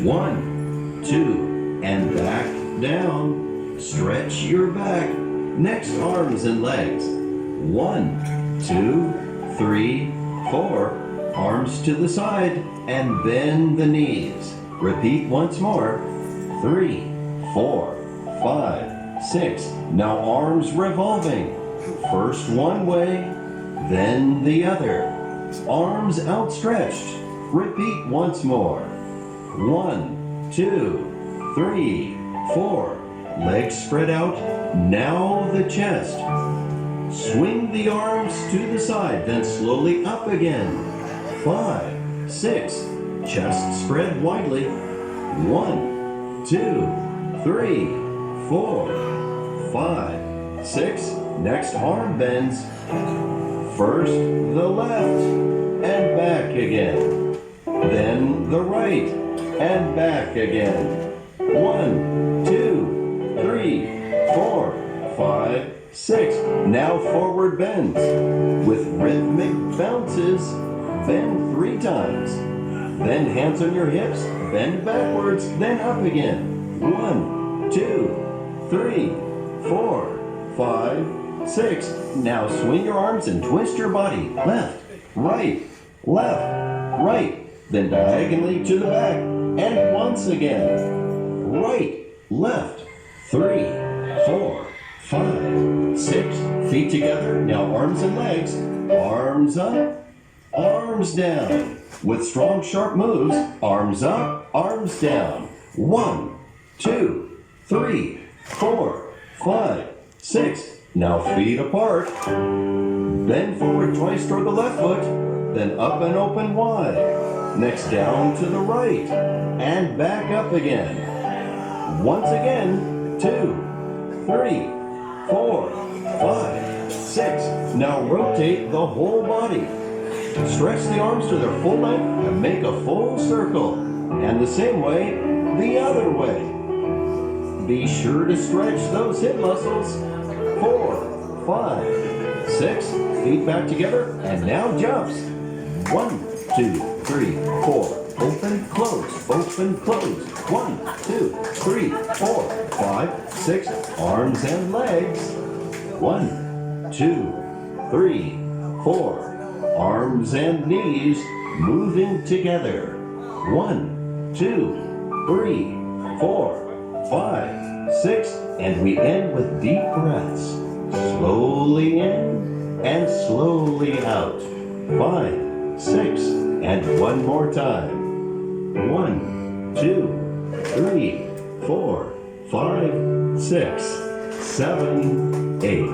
1, 2, and back down. Stretch your back. Next, arms and legs. 1, 2, 3, 4. Arms to the side and bend the knees. Repeat once more. 3, 4, 5, 6. Now arms revolving. First one way, then the other. Arms outstretched. Repeat once more. 1, 2, 3, 4. Legs spread out. Now the chest. Swing the arms to the side, then slowly up again. 5, 6. Chest spread widely. 1, 2, 3, 4, 5, 6. Next arm bends. First the left and back again. Then the right and back again. 1, 2, 3, 4, 5, 6. Now forward bends. With rhythmic bounces, bend 3 times. Then hands on your hips, bend backwards, then up again. 1, 2, 3, 4, 5, 6. Now swing your arms and twist your body. Left, right, right. Then diagonally to the back. And once again. Right, left. 3, 4, 5, 6. Feet together. Now arms and legs. Arms up, arms down. With strong, sharp moves. Arms up, arms down. 1, 2, 3, 4, 5, 6. Now feet apart. Bend forward twice toward the left foot. Then up and open wide. Next down to the right. And back up again. Once again. 2, 3, 4, 5, 6. Now rotate the whole body. Stretch the arms to their full length and make a full circle. And the same way, the other way. Be sure to stretch those hip muscles. 4, 5, 6. Feet back together. And now jumps. 1, 2, 3, 4. Open, close, open, close. 1, 2, 3, 4, 5, 6. Arms and legs. 1, 2, 3, 4. Arms and knees moving together. 1, 2, 3, 4, 5, 6. And we end with deep breaths. Slowly in and slowly out. 5, 6. And one more time. 1, 2, 3, 4, 5, 6, 7, 8.